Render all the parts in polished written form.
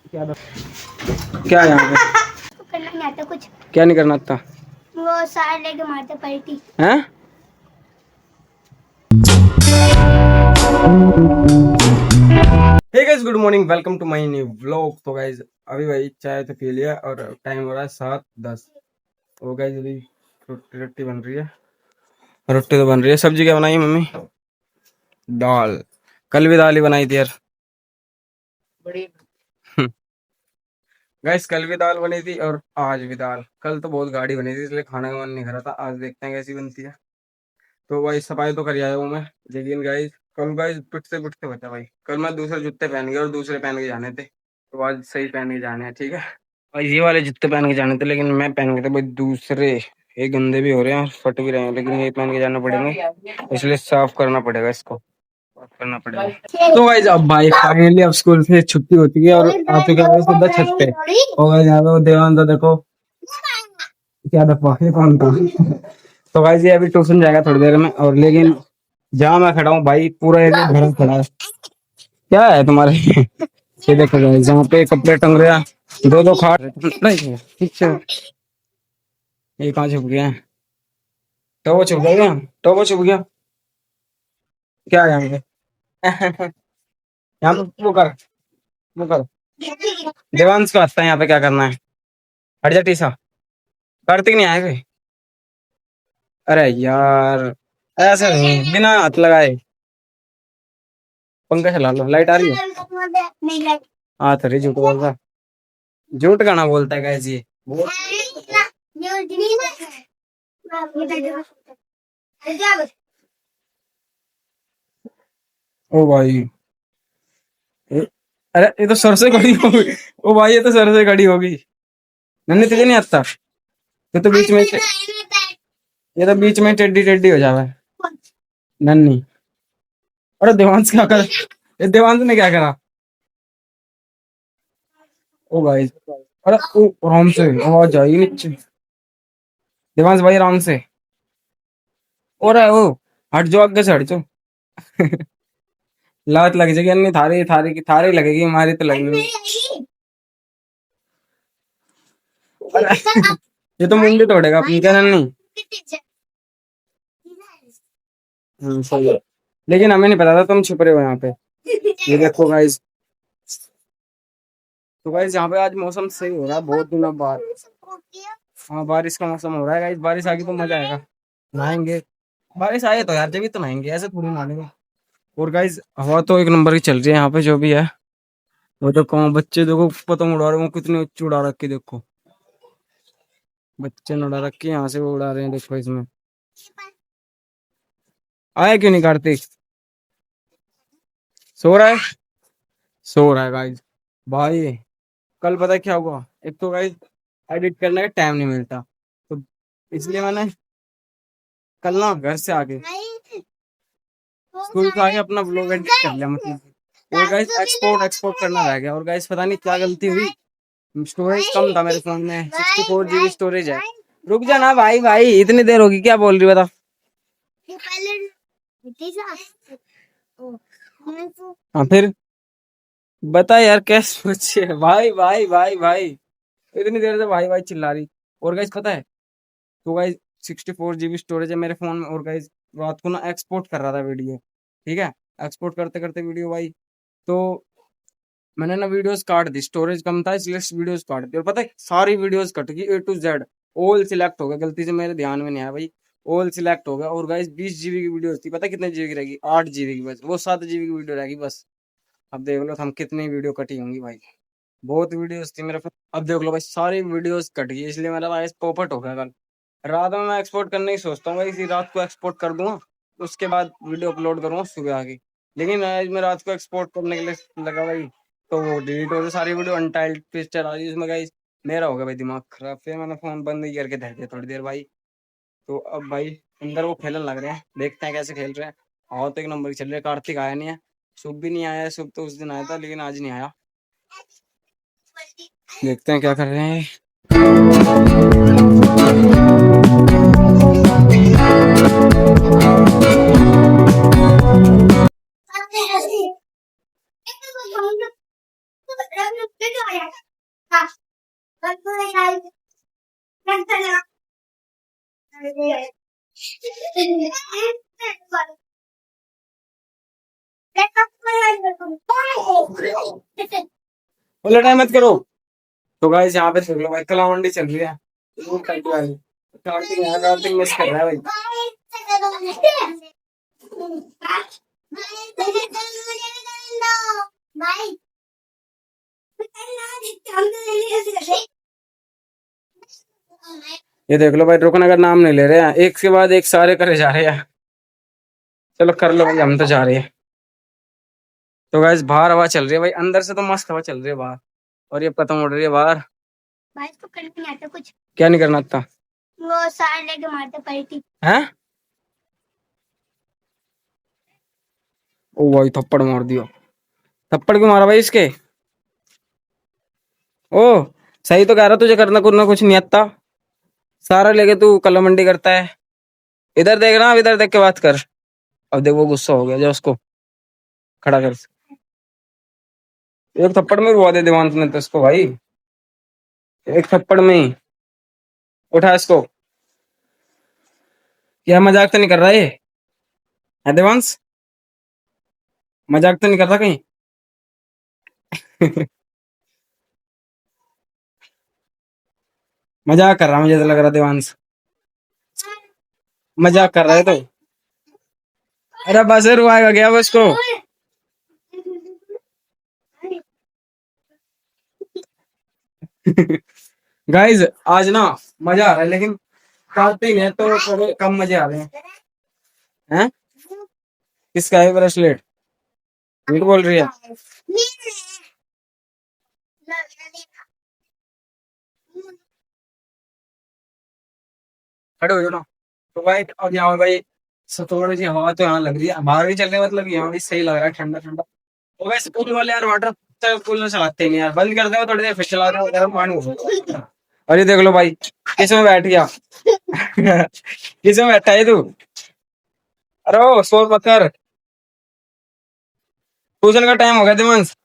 क्या क्या यहाँ पे करना नहीं आता कुछ। क्या नहीं करना आता? वो सारे लेके मारते पलटी हैं? Hey guys, good morning, welcome to my new vlog. तो गाइस अभी भाई चाय तो पी लिया और टाइम हो रहा है 7:10। तो गाइस अभी रोटी रोटी बन रही है। रोटी तो बन रही है। सब्जी क्या बनाई है मम्मी? दाल। कल भी दाल ही बनाई थी यार। बड़ी गाइस कल भी दाल बनी थी और आज भी दाल। कल तो बहुत गाढ़ी बनी थी इसलिए खाने का मन नहीं कर रहा था। आज देखते हैं कैसी बनती है। तो भाई सफाई तो कर आया हूँ मैं, लेकिन गाइस कल गाइस पिटते पिटते बचा भाई। कल मैं दूसरे जूते पहन गया और दूसरे पहन के जाने थे, तो आज सही पहन के जाने हैं। ठीक है भाई, ये वाले जूते पहन के जाने थे लेकिन मैं पहन के थे भाई दूसरे। ये गंदे भी हो रहे हैं और फट भी रहे हैं, लेकिन ये पहन के जाना पड़ेंगे, इसलिए साफ करना पड़ेगा इसको, साफ करना पड़ेगा। तो गाइस अब भाई फाइनली अब स्कूल से छुट्टी होती है और आ चुके हैं सीधा छत पे। और गाइस यहाँ पे वो देवान तो देखो क्या दफा है कौन था। तो गाइस ये अभी ट्यूशन जाएगा थोड़ी देर में, और लेकिन जहाँ मैं खड़ा हूँ भाई पूरा एरिया भरा खड़ा है। क्या है तुम्हारे? ये देखो गाइस जहाँ पे कपड़े टंग रहे हैं, दो दो खाट नहीं ठीक है। ये कहाँ छुप गया है? तो वो छुप गया, तो वो छुप गया। क्या है यहाँ पे? यहाँ पे वो कर देवांश को आता है यहाँ पे क्या करना है। हट जा टीसा। कार्तिक नहीं आए कोई? अरे यार ऐसे नहीं बिना हाथ लगाए। पंखा चला लो, लाइट आ रही है? नहीं हाँ तो झूठ बोल रहा। झूठ गाना बोलता है गाइस ये बहुत। ओ भाई अरे ये तो सर से खड़ी होगी। ओ भाई ये तो सर से खड़ी होगी। नन्ही तुझे नहीं आता? तो बीच में ये तो बीच में टेढ़ी टेढ़ी हो जावा है नन्ही। अरे देवांश क्या कर, ये देवांश ने क्या करा? ओ भाई अरे ओ आराम से आवाज आई नीचे। देवांश भाई आराम से। और है वो, हट जाओ आगे से हट जाओ। लात लग जाएगी अन्य थारी थारी की थारी लगेगी, हमारी तो लगेगी। अरे ये तो मुंडी तोड़ेगा अपनी क्या नन्ही। सही है, लेकिन हमें नहीं पता था तुम छुप रहे हो यहाँ पे। ये देखो गाइस, तो गाइस यहाँ पे आज मौसम सही हो रहा है बहुत दिनों बाद। हाँ बारिश का मौसम हो रहा है गाइस, बारिश आ गई तो मजा आएगा, नहाएंगे। बारिश आए तो यार जब तो नहाएंगे, ऐसे थोड़ी नहाएंगे। और गाइस हवा तो एक नंबर की चल रही है यहाँ पे जो भी है। वो तो कौन बच्चे देखो पतंग उड़ा रहे हो, कितनी ऊंची उड़ा रखी देखो। बच्चे ने उड़ा रखी है, यहाँ से वो उड़ा रहे हैं देखो इसमें। आया क्यों नहीं कार्तिक? सो रहा है, सो रहा है गाइस। भाई कल पता है क्या हुआ, एक तो गाइस एडिट करने का टाइम नहीं मिलता, तो इसलिए मैंने कल ना घर से आके स्कूल से आके अपना ब्लॉग एडिट कर लिया मतलब। और गाइस एक्सपोर्ट एक्सपोर्ट करना रह गया, और गाइस पता नहीं क्या गलती हुई, स्टोरेज कम था मेरे फोन में, 64 GB स्टोरेज है। रुक जा ना भाई, भाई इतनी देर होगी क्या बोल रही बता। हाँ फिर बता यार कैसे बच्चे भाई भाई भाई भाई इतनी देर से भाई भाई चिल्ला रही। और गाइस पता है, तो गाइस 64 GB स्टोरेज है मेरे फोन में, और गाइस रात को ना एक्सपोर्ट कर रहा था वीडियो। ठीक है, एक्सपोर्ट करते करते वीडियो भाई, तो मैंने ना वीडियोस काट दी, स्टोरेज कम था इसलिए वीडियोस काट दी। और पता है सारी वीडियोस कट गई A to Z। All select हो गया, गलती से मेरे ध्यान में नहीं आया भाई। ऑल सिलेक्ट हो गया, और गाइस 20 GB की वीडियोस थी, पता है कितने जीबी की रहेगी? 8 GB की, बस वो 7 GB की वीडियो रहेगी बस। अब देख लो हम कितनी वीडियो कटी होंगी भाई, बहुत वीडियोस थी मेरे पास। अब देख लो भाई सारी वीडियोस कट गई, इसलिए मेरा भाई पोपट हो गया कल। रात में मैं एक्सपोर्ट करने की सोचता हूँ भाई, इसी रात को एक्सपोर्ट कर दूंगा, उसके बाद वीडियो अपलोड करूंगा सुबह आके। लेकिन आज मैं रात को एक्सपोर्ट करने के लिए लगा भाई, तो वो डिलीट हो गई सारी वीडियो, अनटाइल्ड पिक्चर आ रही उसमें गाइस। मेरा हो गया भाई दिमाग खराब, फिर मैंने फोन बंद ही करके धर दिया थोड़ी देर भाई। तो अब भाई अंदर वो खेलने लग रहे हैं, देखते हैं कैसे खेल रहे हैं। और तो एक नंबर की चल रही है, कार्तिक आया नहीं है, शुभ भी नहीं आया। शुभ तो उस दिन आया था लेकिन आज नहीं आया, देखते हैं क्या कर रहे हैं। बोलो टाइम मत करो। तो गाइस यहाँ पे देख लो भाई कला मंडी चल रही है। कार्तिक यहाँ कार्तिक मिस कर रहा है भाई। ये देख लो भाई रुकने का नाम नहीं ले रहे हैं, एक के बाद एक सारे करे जा रहे हैं। चलो कर लो भाई, हम तो जा रहे हैं। तो गाइस बाहर हवा चल रही है भाई, अंदर से तो मस्त हवा चल रही है बाहर, और ये पतंग उड़ रही है बाहर। भाई इसको करना नहीं आता कुछ। क्या नहीं करना था? वो सारे लेके मारते पलटी। हैं? ओ भाई थप्पड़ मार दिया। थप्पड़ क्यों मारा भाई इसके? ओ सही तो कह रहा, तुझे करना कुछ ना कुछ नहीं आता, सारा लेके तू कला मंडी करता है। इधर देख ना, अब इधर देख के बात कर। अब देख वो गुस्सा हो गया, जो उसको खड़ा कर। एक थप्पड़ में रुआ दे देवांश ने तो इसको भाई, एक थप्पड़ में ही। उठा इसको। क्या मजाक तो नहीं कर रहा ये? है देवांश? मजाक तो नहीं कर रहा कहीं? मजाक कर रहा, मुझे तो लग रहा देवांश मजाक कर रहा है तो। अरे बस रुआएगा क्या वो इसको? गाइस आज ना मजा आ रहा है, लेकिन कार्तिक है तो थोड़े कम मजे आ रहे हैं। हैं? किसका है ब्रेसलेट? झूठ बोल रही है। खड़े हो जाओ ना। तो भाई अब यहाँ भाई थोड़ी सी हवा तो यहाँ लग रही है, बाहर भी चलने मतलब यहाँ भी सही लग रहा है, ठंडा ठंडा। तो वैसे स्कूल वाले यार वाटर कूलर चलाते नहीं यार, बंद कर दे थोड़ी देर फिर चला रहे हो, गर्म पानी हो गया। अरे देख लो भाई किस में बैठ गया। किस में बैठा है तू? अरे ओ शोर मत कर, ट्यूशन का टाइम हो गया देवांश।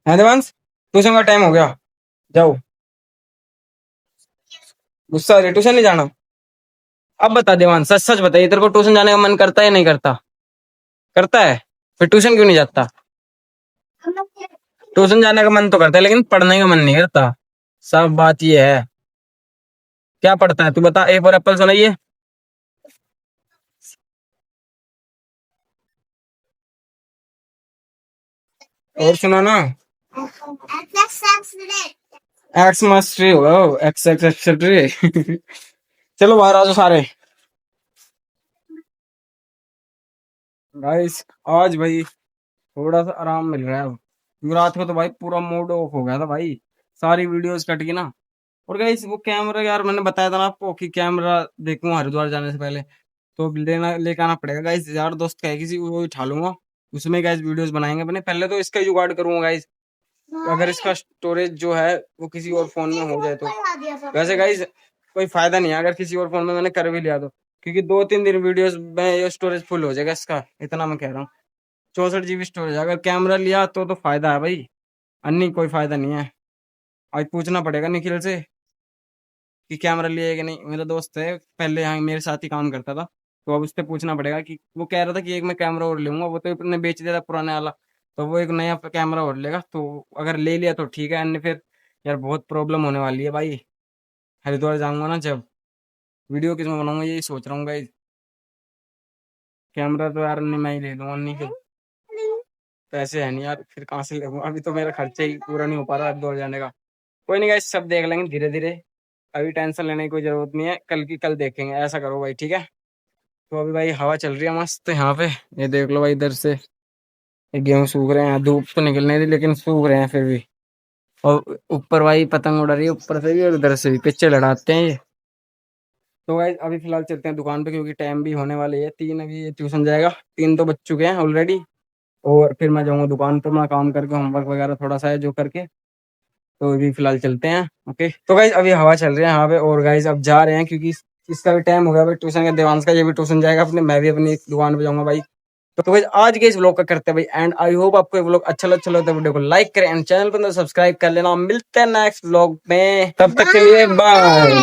है देवांश? ट्यूशन का टाइम हो गया, जाओ। गुस्सा आ रही, ट्यूशन नहीं जाना? अब बता देवांश, सच सच बताइए, तेरे को ट्यूशन जाने का मन करता है या नहीं करता? करता है? फिर ट्यूशन क्यों नहीं जाता? ट्यूशन जाने का मन तो करता है लेकिन पढ़ने का मन नहीं करता, सब बात ये है। क्या पढ़ता है तू बता, ए फॉर एप्पल सुनाइए। और सुना ना। एक्स मस्ट ट्री होगा, एक्स एक्स एक्स ट्री। चलो बाहर आ जाओ सारे। गाइस आज भाई थोड़ा सा आराम मिल रहा है अब, क्योंकि रात को तो भाई पूरा मूड ऑफ हो गया था भाई, सारी वीडियोस कट गई ना। और गाइस वो कैमरा यार मैंने बताया था ना आपको कि कैमरा देखूं हरिद्वार जाने से पहले, तो लेना लेके आना पड़ेगा गाइस, यार दोस्त का है किसी, वो उठा लूंगा, उसमें गाइस वीडियोस बनाएंगे अपने। पहले तो इसका जुगाड़ करूंगा गाइस, अगर इसका स्टोरेज जो है वो किसी और फोन में हो जाए तो। वैसे गाइस कोई फायदा नहीं है अगर किसी और फोन में मैंने कर भी लिया तो, क्योंकि 2-3 दिन वीडियोस में ये स्टोरेज फुल हो जाएगा इसका, इतना मैं कह रहा हूँ। 64 GB स्टोरेज, अगर कैमरा लिया तो फायदा है भाई, अन्य कोई फायदा नहीं है। आज पूछना पड़ेगा निखिल से कि कैमरा लिया है कि नहीं, मेरा दोस्त है पहले यहाँ मेरे साथ ही काम करता था, तो अब उससे पूछना पड़ेगा कि वो कह रहा था कि एक मैं कैमरा और लूंगा, वो तो अपने बेच दिया था पुराने वाला, तो वो एक नया कैमरा और लेगा, तो अगर ले लिया तो ठीक है, अन्य फिर यार बहुत प्रॉब्लम होने वाली है भाई, हरिद्वार जाऊंगा ना जब, वीडियो किसमें बनाऊंगा यही सोच रहा हूँ भाई। कैमरा तो यार नहीं मैं ही ले लूंगा, नहीं फिर पैसे है नहीं यार, फिर कहाँ से लगूंगा, अभी तो मेरा खर्चा ही पूरा नहीं हो पा रहा हरिद्वार जाने का। कोई नहीं गाइस, सब देख लेंगे धीरे धीरे, अभी टेंशन लेने की कोई जरूरत नहीं है, कल की कल देखेंगे, ऐसा करो भाई ठीक है। तो अभी भाई हवा चल रही है मस्त यहाँ पे, ये देख लो भाई इधर से ये गेहूं सूख रहे हैं, धूप तो निकलने दी लेकिन सूख रहे हैं फिर भी, और ऊपर भाई पतंग उड़ रही है ऊपर से भी और उधर से भी, पिक्चर लड़ाते हैं ये। तो भाई अभी फिलहाल चलते हैं दुकान पे, क्योंकि टाइम भी होने वाले है 3, अभी ये ट्यूशन जाएगा, 3 तो बज चुके हैं ऑलरेडी, और फिर मैं जाऊंगा दुकान पे, मैं काम करके होमवर्क वगैरह थोड़ा सा है जो करके, तो अभी फिलहाल चलते हैं। ओके तो गाइज अभी हवा चल रही है यहाँ पे, और गाइज अब जा रहे हैं क्योंकि इसका भी टाइम हो गया भाई ट्यूशन का, देवांश का ये भी ट्यूशन जाएगा अपने, मैं भी अपनी दुकान पे जाऊंगा भाई, तो भाई आज के इस व्लॉग का करते हैं भाई एंड। आई होप आपको ये व्लॉग अच्छा लगा तो वीडियो को लाइक करें एंड चैनल पर सब्सक्राइब कर लेना। मिलते हैं नेक्स्ट व्लॉग में, तब तक के लिए बाय।